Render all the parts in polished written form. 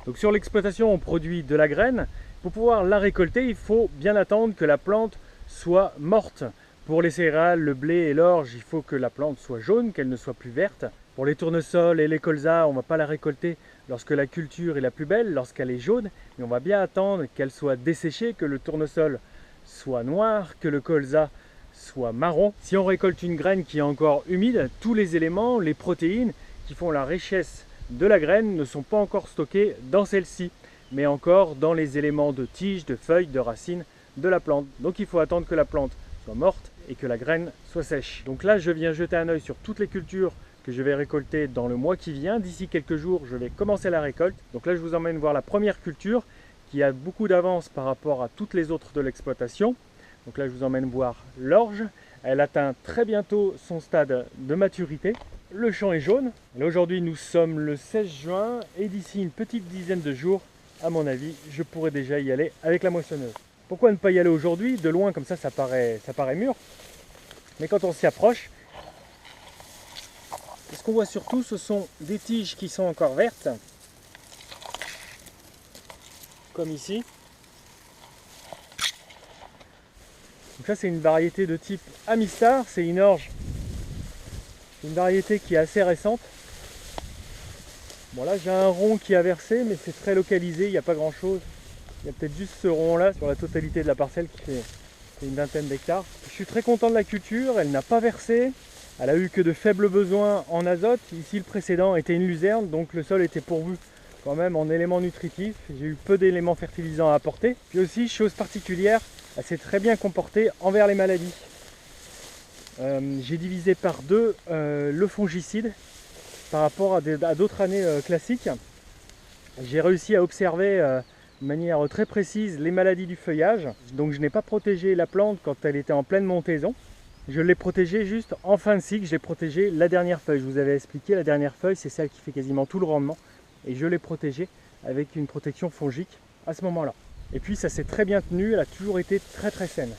Donc sur l'exploitation, on produit de la graine. Pour pouvoir la récolter, il faut bien attendre que la plante soit morte. Pour les céréales, le blé et l'orge, il faut que la plante soit jaune, qu'elle ne soit plus verte. Pour les tournesols et les colzas, on ne va pas la récolter lorsque la culture est la plus belle, lorsqu'elle est jaune, mais on va bien attendre qu'elle soit desséchée, que le tournesol soit noir, que le colza soit marron. Si on récolte une graine qui est encore humide, tous les éléments, les protéines qui font la richesse de la graine ne sont pas encore stockés dans celle-ci, mais encore dans les éléments de tige, de feuilles, de racines de la plante. Donc il faut attendre que la plante soit morte et que la graine soit sèche. Donc là, je viens jeter un œil sur toutes les cultures que je vais récolter dans le mois qui vient. D'ici quelques jours, je vais commencer la récolte. Donc là, je vous emmène voir la première culture qui a beaucoup d'avance par rapport à toutes les autres de l'exploitation. Donc là, je vous emmène voir l'orge. Elle atteint très bientôt son stade de maturité. Le champ est jaune. Là, aujourd'hui, nous sommes le 16 juin et d'ici une petite dizaine de jours, à mon avis, je pourrai déjà y aller avec la moissonneuse. Pourquoi ne pas y aller aujourd'hui? De loin, comme ça paraît mûr. Mais quand on s'y approche, ce qu'on voit surtout, ce sont des tiges qui sont encore vertes, comme ici. Donc ça, c'est une variété de type Amistar, c'est une orge, une variété qui est assez récente. Bon là, j'ai un rond qui a versé, mais c'est très localisé, il n'y a pas grand chose. Il y a peut-être juste ce rond là sur la totalité de la parcelle qui fait une vingtaine d'hectares. Je suis très content de la culture, elle n'a pas versé. Elle a eu que de faibles besoins en azote. Ici, le précédent était une luzerne, donc le sol était pourvu quand même en éléments nutritifs. J'ai eu peu d'éléments fertilisants à apporter. Puis aussi, chose particulière, elle s'est très bien comportée envers les maladies. J'ai divisé par deux le fongicide par rapport à d'autres années classiques. J'ai réussi à observer de manière très précise les maladies du feuillage. Donc je n'ai pas protégé la plante quand elle était en pleine montaison. Je l'ai protégée juste en fin de cycle, j'ai protégé la dernière feuille. Je vous avais expliqué, la dernière feuille, c'est celle qui fait quasiment tout le rendement. Et je l'ai protégée avec une protection fongique à ce moment-là. Et puis ça s'est très bien tenu, elle a toujours été très saine.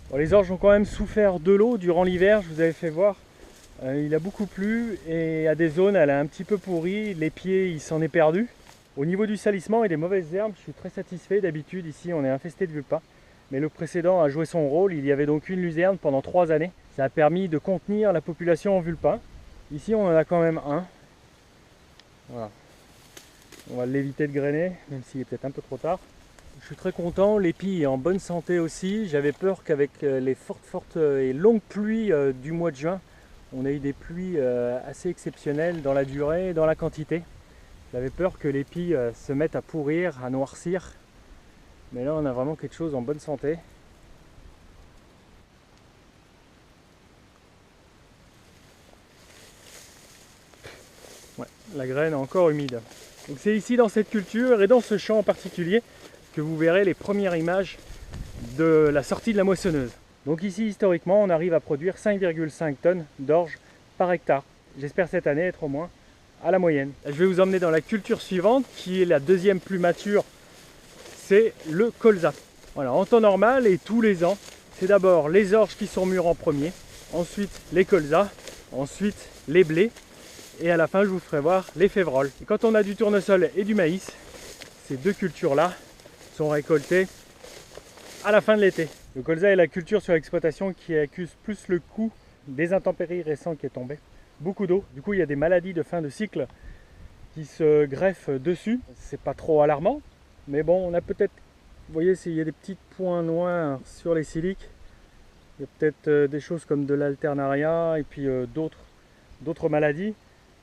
Bon, les orges ont quand même souffert de l'eau durant l'hiver, je vous avais fait voir. Il a beaucoup plu et à des zones, elle a un petit peu pourri, les pieds, il s'en est perdu. Au niveau du salissement et des mauvaises herbes, je suis très satisfait. D'habitude, ici, on est infesté de vulpins. Mais le précédent a joué son rôle. Il y avait donc une luzerne pendant 3 années. Ça a permis de contenir la population en vulpins. Ici, on en a quand même un. Voilà. On va l'éviter de grainer, même s'il est peut-être un peu trop tard. Je suis très content. L'épi est en bonne santé aussi. J'avais peur qu'avec les fortes et longues pluies du mois de juin, on ait eu des pluies assez exceptionnelles dans la durée et dans la quantité. J'avais peur que l'épi se mette à pourrir, à noircir. Mais là, on a vraiment quelque chose en bonne santé. Ouais, la graine est encore humide. Donc c'est ici dans cette culture et dans ce champ en particulier que vous verrez les premières images de la sortie de la moissonneuse. Donc ici, historiquement, on arrive à produire 5,5 tonnes d'orge par hectare. J'espère cette année être au moins à la moyenne. Je vais vous emmener dans la culture suivante qui est la deuxième plus mature, c'est le colza. Voilà, en temps normal et tous les ans, c'est d'abord les orges qui sont mûres en premier, ensuite les colzas, ensuite les blés et à la fin je vous ferai voir les févroles. Et quand on a du tournesol et du maïs, ces deux cultures-là sont récoltées à la fin de l'été. Le colza est la culture sur l'exploitation qui accuse plus le coup des intempéries récentes qui est tombé. Beaucoup d'eau, du coup il y a des maladies de fin de cycle qui se greffent dessus. C'est pas trop alarmant, mais bon, on a peut-être, vous voyez, il y a des petits points noirs sur les siliques. Il y a peut-être des choses comme de l'alternaria et puis d'autres maladies.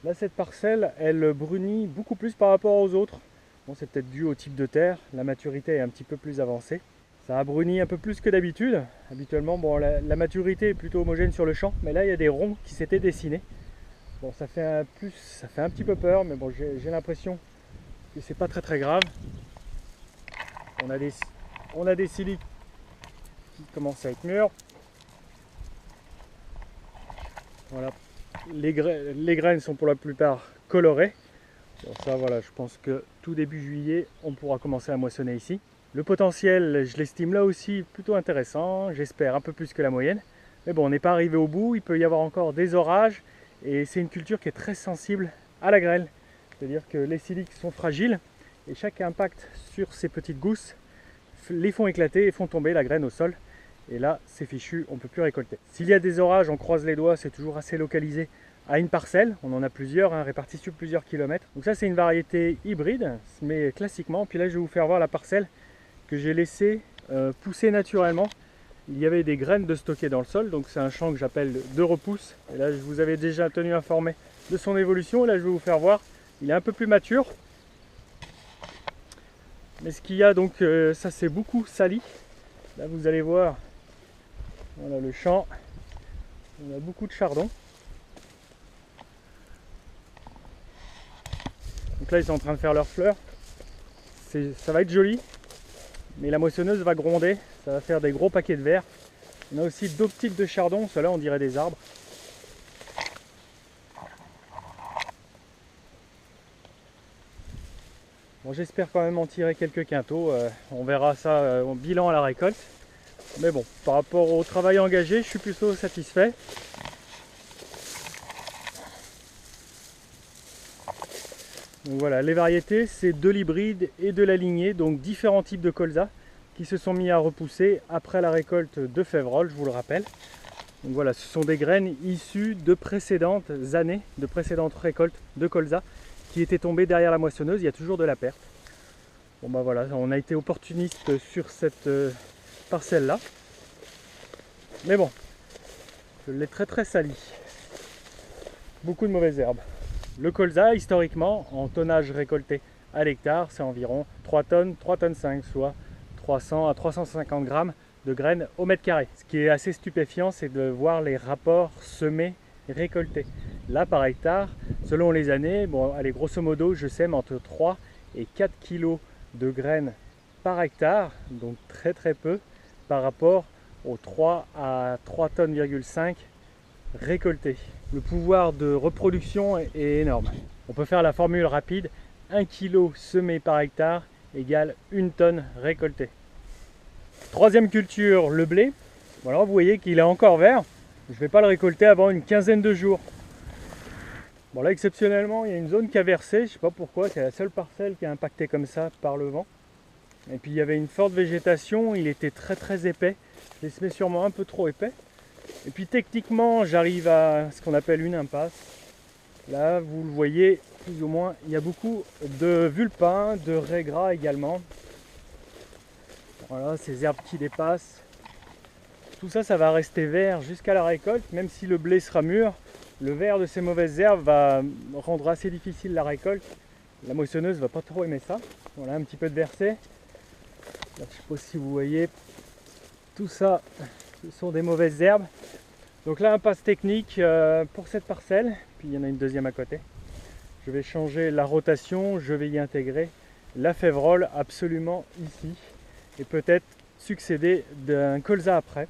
Là, cette parcelle, elle brunit beaucoup plus par rapport aux autres. Bon, c'est peut-être dû au type de terre, la maturité est un petit peu plus avancée. Ça a bruni un peu plus que d'habitude. Habituellement, bon, la maturité est plutôt homogène sur le champ, mais là, il y a des ronds qui s'étaient dessinés. Bon, ça fait un petit peu peur, mais bon, j'ai l'impression que c'est pas très grave. On a des siliques qui commencent à être mûrs. Voilà. Les graines sont pour la plupart colorées. Bon, ça, voilà, je pense que tout début juillet, on pourra commencer à moissonner ici. Le potentiel, je l'estime là aussi plutôt intéressant. J'espère un peu plus que la moyenne. Mais bon, on n'est pas arrivé au bout. Il peut y avoir encore des orages. Et c'est une culture qui est très sensible à la grêle. C'est-à-dire que les siliques sont fragiles. et chaque impact sur ces petites gousses les font éclater et font tomber la graine au sol. Et là, c'est fichu, on ne peut plus récolter. S'il y a des orages, on croise les doigts, c'est toujours assez localisé à une parcelle. On en a plusieurs, répartis sur plusieurs kilomètres. Donc ça, c'est une variété hybride, mais classiquement. Puis là, je vais vous faire voir la parcelle que j'ai laissée pousser naturellement. Il y avait des graines de stocker dans le sol, donc c'est un champ que j'appelle de repousse. Et là, je vous avais déjà tenu informé de son évolution. Là, je vais vous faire voir. Il est un peu plus mature. Mais ce qu'il y a, donc, ça c'est beaucoup sali. Là, vous allez voir, voilà le champ. On a beaucoup de chardon. Donc là, ils sont en train de faire leurs fleurs. Ça va être joli, mais la moissonneuse va gronder. Ça va faire des gros paquets de verre. On a aussi d'autres types de chardon. Ceux-là, on dirait des arbres. Bon, j'espère quand même en tirer quelques quintaux. On verra ça en bilan à la récolte. Mais bon, par rapport au travail engagé, je suis plutôt satisfait. Donc voilà, les variétés, c'est de l'hybride et de la lignée, donc différents types de colza qui se sont mis à repousser après la récolte de Févrole, je vous le rappelle. Donc voilà, ce sont des graines issues de précédentes années, de précédentes récoltes de colza qui étaient tombées derrière la moissonneuse. Il y a toujours de la perte. Bon bah voilà, on a été opportuniste sur cette parcelle là. Mais bon, je l'ai très sali. Beaucoup de mauvaises herbes. Le colza, historiquement, en tonnage récolté à l'hectare, c'est environ 3 tonnes, 3 tonnes 5, soit 300 à 350 grammes de graines au mètre carré. Ce qui est assez stupéfiant, c'est de voir les rapports semés récoltés. Là, par hectare, selon les années, bon, allez, grosso modo, je sème entre 3 et 4 kg de graines par hectare, donc très peu, par rapport aux 3 à 3 tonnes,5 récoltées. Le pouvoir de reproduction est énorme. On peut faire la formule rapide, 1 kg semé par hectare égale 1 tonne récoltée. Troisième culture, le blé. Voilà, vous voyez qu'il est encore vert. Je ne vais pas le récolter avant une quinzaine de jours. Bon là, exceptionnellement, il y a une zone qui a versé. Je ne sais pas pourquoi, c'est la seule parcelle qui a impacté comme ça par le vent. Et puis il y avait une forte végétation, il était très épais. Je l'ai semé sûrement un peu trop épais. Et puis techniquement, j'arrive à ce qu'on appelle une impasse. Là, vous le voyez, plus ou moins, il y a beaucoup de vulpins, de raies gras également. Voilà, ces herbes qui dépassent. Tout ça, ça va rester vert jusqu'à la récolte, même si le blé sera mûr. Le vert de ces mauvaises herbes va rendre assez difficile la récolte. La moissonneuse ne va pas trop aimer ça. Voilà, un petit peu de versé. Là, je ne sais pas si vous voyez, tout ça, ce sont des mauvaises herbes. Donc là, impasse technique pour cette parcelle. Puis il y en a une deuxième à côté. Je vais changer la rotation, je vais y intégrer la Févrole absolument ici. Et peut-être succéder d'un colza après.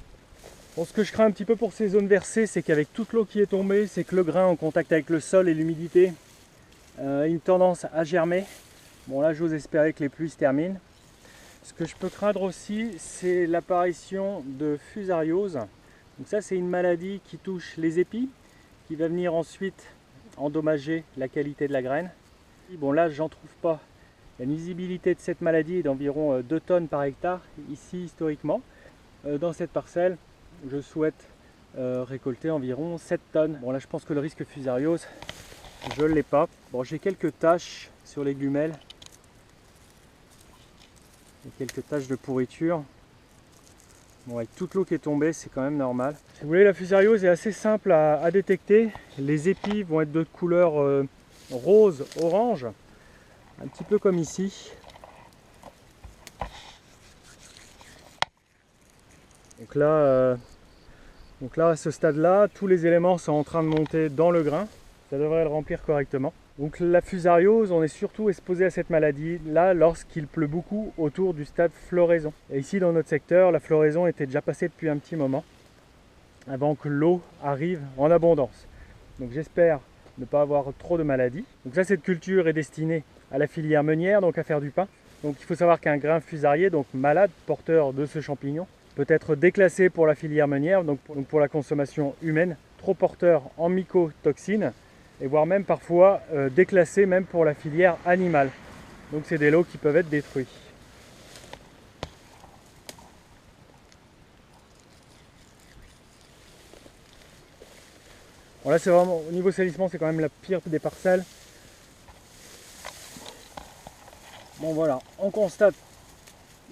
Bon, ce que je crains un petit peu pour ces zones versées, c'est qu'avec toute l'eau qui est tombée, c'est que le grain en contact avec le sol et l'humidité a une tendance à germer. Bon là, j'ose espérer que les pluies se terminent. Ce que je peux craindre aussi, c'est l'apparition de fusariose. Donc ça, c'est une maladie qui touche les épis, qui va venir ensuite endommager la qualité de la graine. Bon là, j'en trouve pas. La nuisibilité de cette maladie est d'environ 2 tonnes par hectare, ici historiquement. Dans cette parcelle, je souhaite récolter environ 7 tonnes. Bon là, je pense que le risque fusariose, je ne l'ai pas. Bon, j'ai quelques taches sur les glumelles. Et quelques taches de pourriture. Bon, avec toute l'eau qui est tombée, c'est quand même normal. Si vous voulez, la fusariose est assez simple à détecter. Les épis vont être de couleur rose, orange. Un petit peu comme ici. Donc là, à ce stade-là, tous les éléments sont en train de monter dans le grain. Ça devrait le remplir correctement. Donc la fusariose, on est surtout exposé à cette maladie-là lorsqu'il pleut beaucoup autour du stade floraison. Et ici, dans notre secteur, la floraison était déjà passée depuis un petit moment, avant que l'eau arrive en abondance. Donc j'espère ne pas avoir trop de maladies. Donc là, cette culture est destinée à la filière meunière, donc à faire du pain. Donc il faut savoir qu'un grain fusarié, donc malade, porteur de ce champignon, peut être déclassé pour la filière meunière, donc pour la consommation humaine, trop porteur en mycotoxines, et voire même parfois déclassé même pour la filière animale. Donc c'est des lots qui peuvent être détruits. Bon, là c'est vraiment, au niveau salissement, c'est quand même la pire des parcelles. Bon voilà, on constate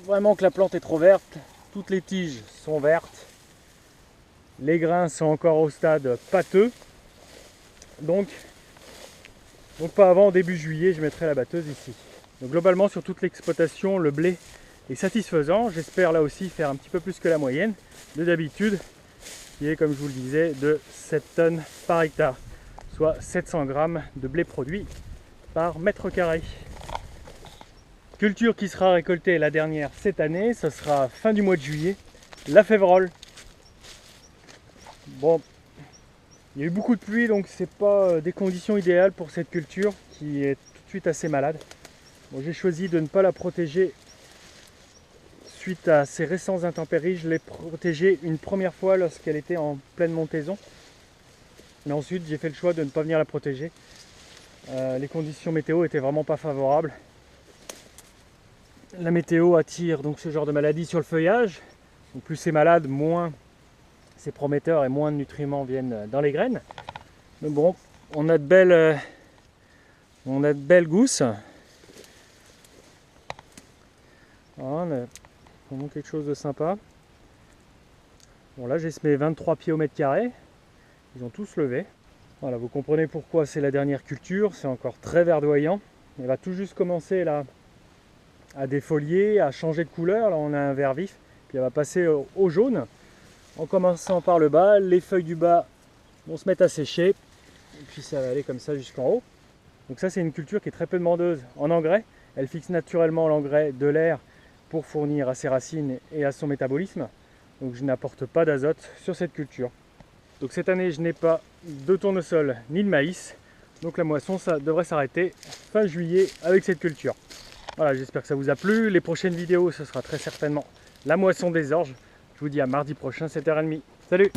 vraiment que la plante est trop verte. Toutes les tiges sont vertes. Les grains sont encore au stade pâteux. Donc pas avant début juillet, je mettrai la batteuse ici. Donc globalement sur toute l'exploitation, le blé est satisfaisant. J'espère là aussi faire un petit peu plus que la moyenne de d'habitude, qui est, comme je vous le disais, de 7 tonnes par hectare, soit 700 grammes de blé produit par mètre carré. Culture qui sera récoltée la dernière cette année, ce sera fin du mois de juillet, la févrole. Bon, il y a eu beaucoup de pluie, donc c'est pas des conditions idéales pour cette culture qui est tout de suite assez malade. Bon, j'ai choisi de ne pas la protéger suite à ces récentes intempéries. Je l'ai protégée une première fois lorsqu'elle était en pleine montaison, mais ensuite j'ai fait le choix de ne pas venir la protéger. Les conditions météo étaient vraiment pas favorables. La météo attire donc ce genre de maladie sur le feuillage. Donc plus c'est malade, moins c'est prometteur et moins de nutriments viennent dans les graines. Mais bon, on a de belles gousses. Voilà, on a vraiment quelque chose de sympa. Bon là j'ai semé 23 pieds au mètre carré. Ils ont tous levé. Voilà, vous comprenez pourquoi c'est la dernière culture. C'est encore très verdoyant. Elle va tout juste commencer là à défolier, à changer de couleur. Là on a un vert vif, puis elle va passer au jaune. En commençant par le bas, les feuilles du bas vont se mettre à sécher, et puis ça va aller comme ça jusqu'en haut. Donc ça c'est une culture qui est très peu demandeuse en engrais. Elle fixe naturellement l'engrais de l'air pour fournir à ses racines et à son métabolisme. Donc je n'apporte pas d'azote sur cette culture. Donc cette année je n'ai pas de tournesol ni de maïs. Donc la moisson ça devrait s'arrêter fin juillet avec cette culture. Voilà, j'espère que ça vous a plu. Les prochaines vidéos, ce sera très certainement la moisson des orges. Je vous dis à mardi prochain, 7h30. Salut!